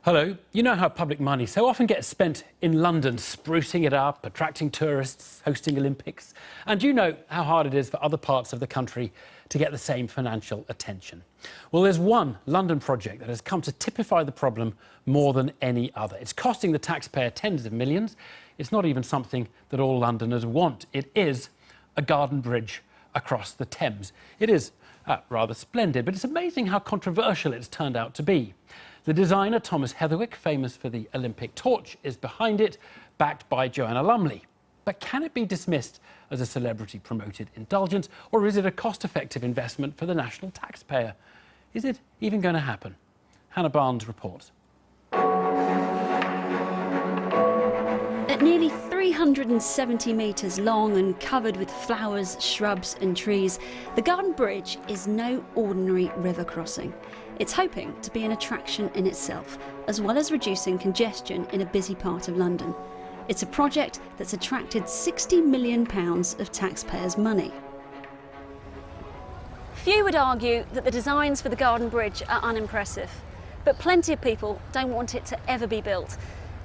Hello. You know how public money so often gets spent in London, sprucing it up, attracting tourists, hosting Olympics. And you know how hard it is for other parts of the country to get the same financial attention. Well, there's one London project that has come to typify the problem more than any other. It's costing the taxpayer tens of millions. It's not even something that all Londoners want. It is a garden bridge across the Thames. It is rather splendid, but it's amazing how controversial it's turned out to be. The designer, Thomas Heatherwick, famous for the Olympic torch, is behind it, backed by Joanna Lumley. But can it be dismissed as a celebrity-promoted indulgence, or is it a cost-effective investment for the national taxpayer? Is it even going to happen? Hannah Barnes reports. At nearly 370 metres long and covered with flowers, shrubs and trees, the Garden Bridge is no ordinary river crossing. It's hoping to be an attraction in itself, as well as reducing congestion in a busy part of London. It's a project that's attracted £60 million of taxpayers' money. Few would argue that the designs for the Garden Bridge are unimpressive, but plenty of people don't want it to ever be built.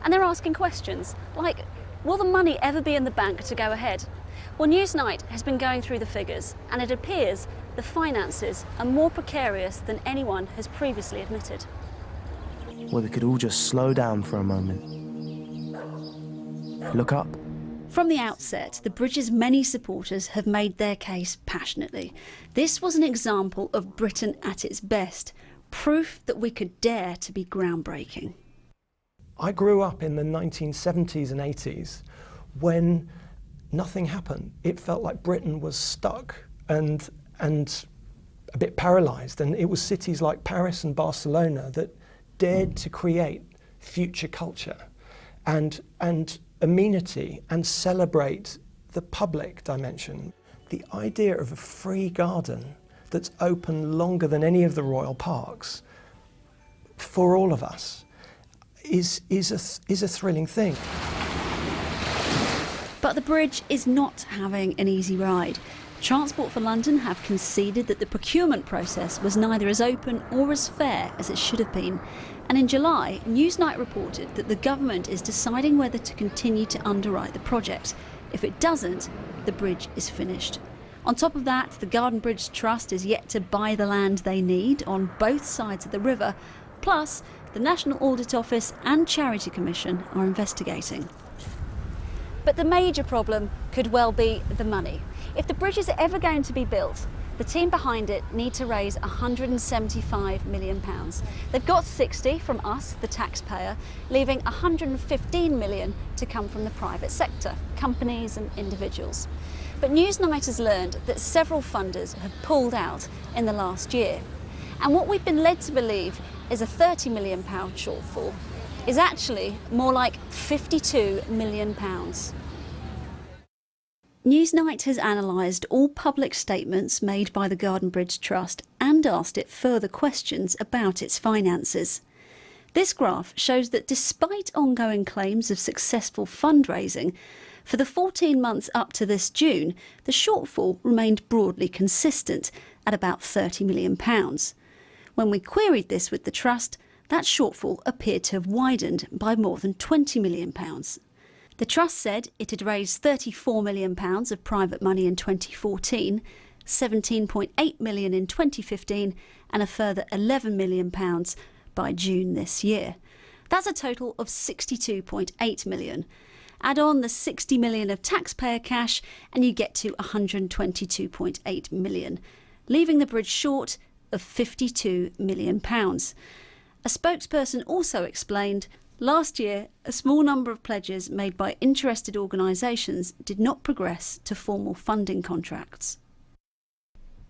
And they're asking questions like, will the money ever be in the bank to go ahead? Well, Newsnight has been going through the figures, and it appears the finances are more precarious than anyone has previously admitted. Well, we could all just slow down for a moment. Look up. From the outset, the bridge's many supporters have made their case passionately. This was an example of Britain at its best, proof that we could dare to be groundbreaking. I grew up in the 1970s and 80s when nothing happened. It felt like Britain was stuck and a bit paralysed, and it was cities like Paris and Barcelona that dared to create future culture and amenity and celebrate the public dimension. The idea of a free garden that's open longer than any of the royal parks for all of us is a thrilling thing. But the bridge is not having an easy ride. Transport for London have conceded that the procurement process was neither as open or as fair as it should have been. And in July, Newsnight reported that the government is deciding whether to continue to underwrite the project. If it doesn't, the bridge is finished. On top of that, the Garden Bridge Trust is yet to buy the land they need on both sides of the river. Plus, the National Audit Office and Charity Commission are investigating. But the major problem could well be the money. If the bridge is ever going to be built, the team behind it need to raise £175 million. They've got 60 from us, the taxpayer, leaving £115 million to come from the private sector, companies and individuals. But Newsnight has learned that several funders have pulled out in the last year. And what we've been led to believe is a £30 million shortfall is actually more like £52 million. Newsnight has analysed all public statements made by the Garden Bridge Trust and asked it further questions about its finances. This graph shows that despite ongoing claims of successful fundraising, for the 14 months up to this June, the shortfall remained broadly consistent at about £30 million. When we queried this with the Trust, that shortfall appeared to have widened by more than £20 million. The Trust said it had raised £34 million of private money in 2014, £17.8 million in 2015 and a further £11 million by June this year. That's a total of £62.8 million. Add on the £60 million of taxpayer cash and you get to £122.8 million, leaving the bridge short of £52 million. A spokesperson also explained, last year, a small number of pledges made by interested organisations did not progress to formal funding contracts.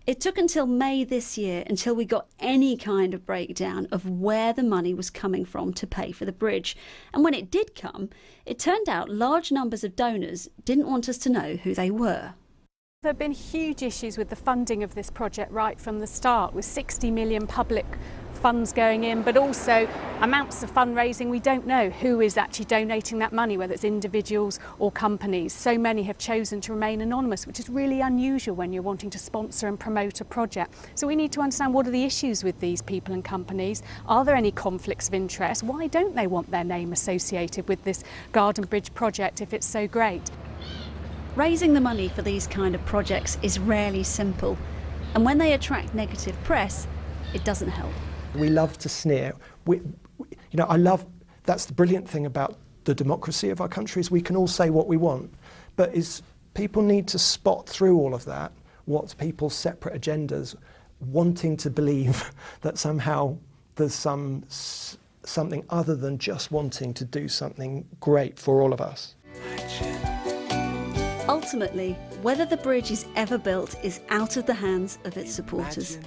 It took until May this year until we got any kind of breakdown of where the money was coming from to pay for the bridge. And when it did come, it turned out large numbers of donors didn't want us to know who they were. There have been huge issues with the funding of this project right from the start, with 60 million public funds going in, but also amounts of fundraising. We don't know who is actually donating that money, whether it's individuals or companies. So many have chosen to remain anonymous, which is really unusual when you're wanting to sponsor and promote a project. So we need to understand, what are the issues with these people and companies? Are there any conflicts of interest? Why don't they want their name associated with this Garden Bridge project if it's so great? Raising the money for these kind of projects is rarely simple, and when they attract negative press, it doesn't help. We love to sneer. That's the brilliant thing about the democracy of our country, is we can all say what we want, but people need to spot through all of that, what's people's separate agendas, wanting to believe that somehow there's something other than just wanting to do something great for all of us. Ultimately, whether the bridge is ever built is out of the hands of its supporters.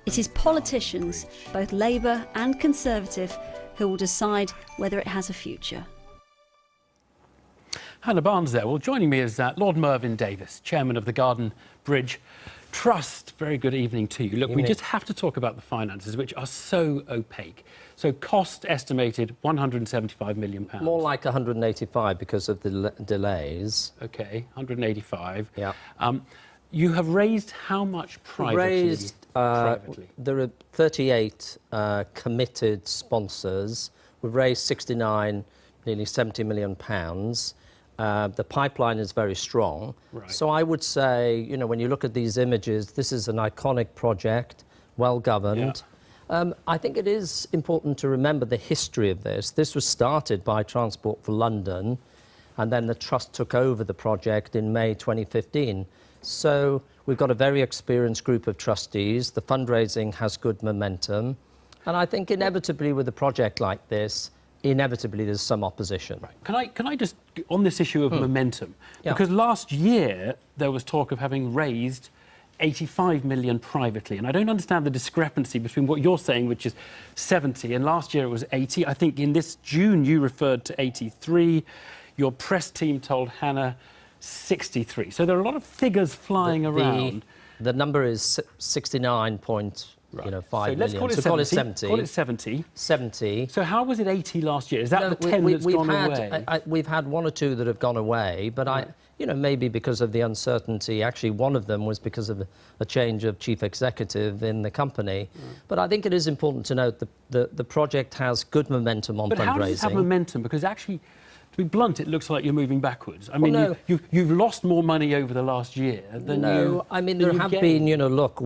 It is politicians, both Labour and Conservative, who will decide whether it has a future. Hannah Barnes there. Well, joining me is Lord Mervyn Davies, Chairman of the Garden Bridge Trust. Very good evening to you. Look, we just have to talk about the finances, which are so opaque. So cost estimated £175 million. More like 185 because of the delays. OK, 185. Yeah. You have raised how much privately? There are 38 committed sponsors. We've raised 69, nearly £70 million. The pipeline is very strong. Right. So I would say, you know, when you look at these images, this is an iconic project, well governed. Yeah. I think it is important to remember the history of this. This was started by Transport for London, and then the Trust took over the project in May 2015. So we've got a very experienced group of trustees. The fundraising has good momentum. And I think inevitably with a project like this, inevitably there's some opposition. Right. Can I just, on this issue of momentum, because last year there was talk of having raised 85 million privately, and I don't understand the discrepancy between what you're saying, which is 70, and last year it was 80. I think in this June you referred to 83. Your press team told Hannah 63. So there are a lot of figures flying around. The number is 69 point, Right. you know, So 5 let's million. call it so 70. call it 70. Call it 70. 70. So how was it 80 last year? Is that the 10 that's gone away? We've had one or two that have gone away, but you know, maybe because of the uncertainty. Actually, one of them was because of a change of chief executive in the company. But I think it is important to note that the project has good momentum on fundraising. But how does it have momentum? Because actually, to be blunt, it looks like you're moving backwards. I mean, you've lost more money over the last year than I mean, there have been, you know, look,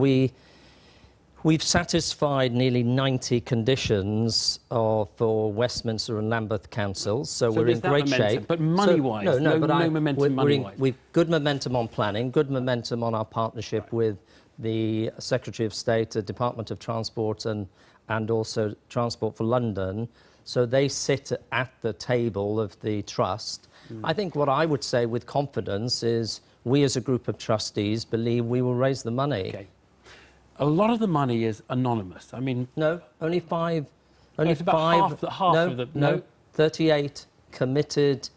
we've satisfied nearly 90 conditions for Westminster and Lambeth councils, so we're in great shape. But money-wise, no momentum money-wise. We've good momentum on planning, good momentum on our partnership with the Secretary of State, the Department of Transport and also Transport for London. So they sit at the table of the Trust. I think what I would say with confidence is we as a group of trustees believe we will raise the money. Okay. A lot of the money is anonymous. I mean... No, only five. Only it's about half of the... No, 38 committed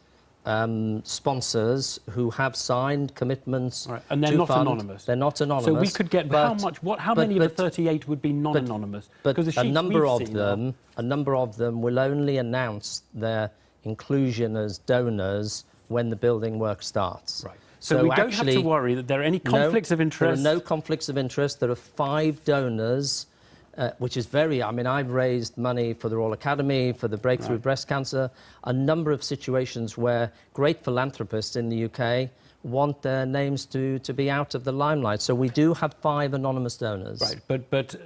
sponsors who have signed commitments. Right. And they're not anonymous. They're not anonymous. So we could get how many of the 38 would be non-anonymous? But a number of them will only announce their inclusion as donors when the building work starts. Right. So we don't have to worry that there are any conflicts of interest? There are no conflicts of interest. There are 5 donors, which is I mean, I've raised money for the Royal Academy, for the Breakthrough Breast Cancer, a number of situations where great philanthropists in the UK want their names to be out of the limelight. So we do have 5 anonymous donors. Right, but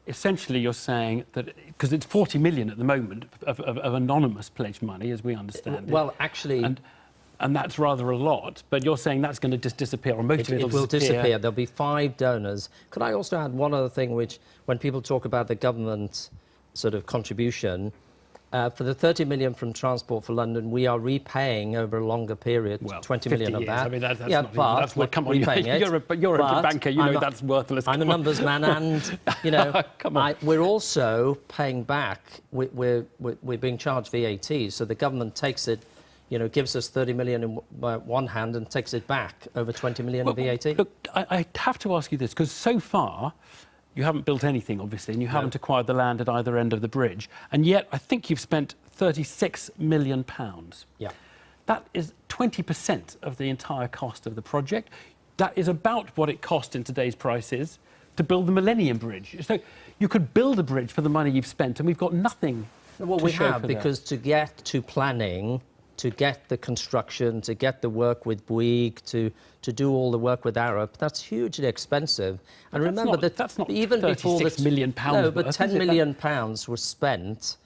essentially you're saying that, because it's 40 million at the moment of anonymous pledged money, as we understand it. Well, actually... And that's rather a lot, but you're saying that's going to just disappear, or most of it will disappear. There'll be 5 donors. Could I also add one other thing, which, when people talk about the government sort of contribution, for the 30 million from Transport for London, we are repaying over a longer period, 20 million of that. I mean, that's yeah, not but that's what, come on, you're a banker, you know that's worthless. I'm a numbers man, and you know, come on. we're also paying back. We're being charged VAT, so the government takes it. You know, gives us 30 million in one hand and takes it back over 20 million in VAT. Look, I have to ask you this, because so far You haven't built anything, obviously, and you haven't acquired the land at either end of the bridge. And yet, I think you've spent £36 million. Yeah. That is 20% of the entire cost of the project. That is about what it cost in today's prices to build the Millennium Bridge. So you could build a bridge for the money you've spent, and we've got nothing. Well, we have, because to get to planning, to get the construction, to get the work with Bouygues, to do all the work with Arab, that's hugely expensive. And remember that that's not even before £36 million. No, but £10 million was spent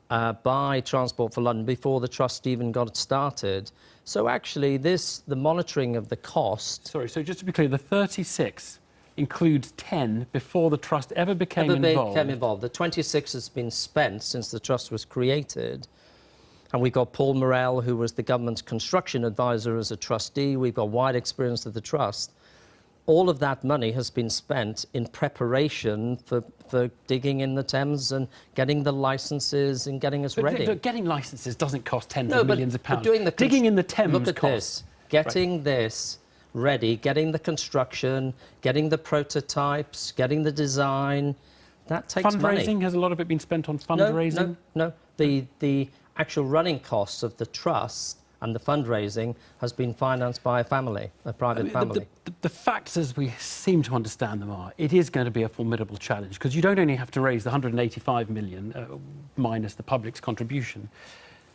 by Transport for London before the trust even got started. So actually, the monitoring of the cost. Sorry, so just to be clear, the 36 includes 10 before the trust ever became involved. The 26 has been spent since the trust was created. And we've got Paul Morell, who was the government's construction advisor as a trustee. We've got wide experience of the trust. All of that money has been spent in preparation for digging in the Thames and getting the licenses and getting us ready. But getting licenses doesn't cost tens of millions of pounds. But digging in the Thames look at costs. this. Getting this ready, getting the construction, getting the prototypes, getting the design, that takes money. Fundraising, has a lot of it been spent on fundraising? No. The actual running costs of the trust and the fundraising has been financed by a family, a private family. The facts, as we seem to understand them, are it is going to be a formidable challenge, because you don't only have to raise the 185 million minus the public's contribution.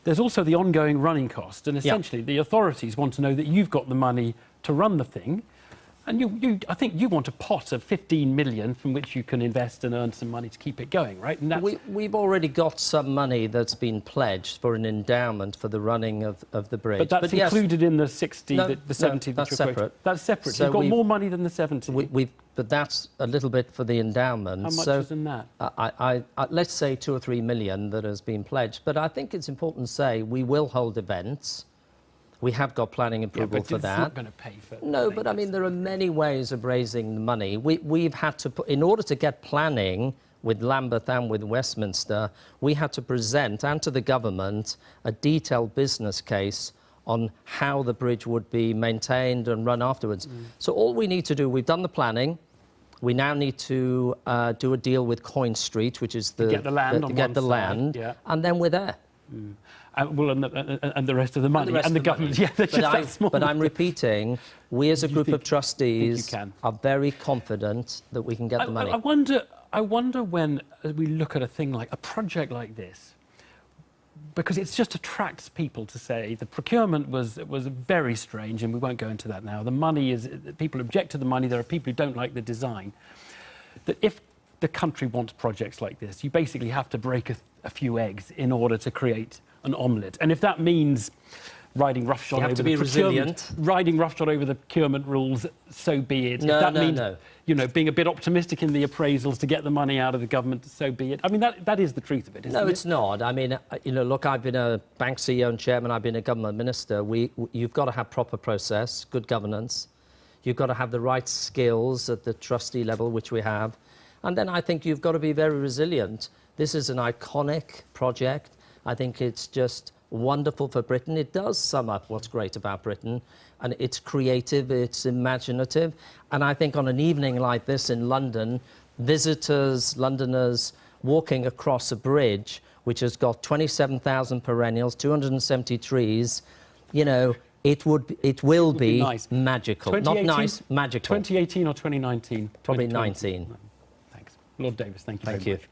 There's also the ongoing running cost, and essentially the authorities want to know that you've got the money to run the thing. And I think you want a pot of 15 million from which you can invest and earn some money to keep it going, right? And we've already got some money that's been pledged for an endowment for the running of the bridge. But that's included in the 60, the 70 that's separate. That's separate. So you've got more money than the 70. But that's a little bit for the endowment. How much is in that? Let's say 2 or 3 million that has been pledged. But I think it's important to say we will hold events. We have got planning approval for that. It's not going to pay for. No, but I mean, there are many ways of raising the money. We've had to put, in order to get planning with Lambeth and with Westminster, we had to present and to the government a detailed business case on how the bridge would be maintained and run afterwards. So all we need to do, we've done the planning. We now need to do a deal with Coin Street, which is get the land on get the one land, side, and then we're there. Well, and the rest of the money and the government. Yeah, that's just that small. But I'm repeating, we as a group of trustees you are very confident that we can get the money. I wonder when we look at a thing like a project like this, because it just attracts people to say the procurement was very strange, and we won't go into that now. The money is, people object to the money. There are people who don't like the design. That if the country wants projects like this, you basically have to break a few eggs in order to create an omelette. And if that means riding roughshod over the procurement, riding roughshod over the procurement rules, so be it. No, if that means, you know, being a bit optimistic in the appraisals to get the money out of the government, so be it. I mean, that is the truth of it, isn't it? No, it's not. I mean, you know, look, I've been a bank CEO and chairman. I've been a government minister. You've got to have proper process, good governance. You've got to have the right skills at the trustee level, which we have. And then I think you've got to be very resilient. This is an iconic project. I think it's just wonderful for Britain. It does sum up what's great about Britain, and it's creative, it's imaginative. And I think on an evening like this in London, visitors, Londoners, walking across a bridge which has got 27,000 perennials, 270 trees, you know, it will be nice. Magical. Not nice, magical. 2018 or 2019? Probably 19. Thanks. Lord Davies, thank you very much.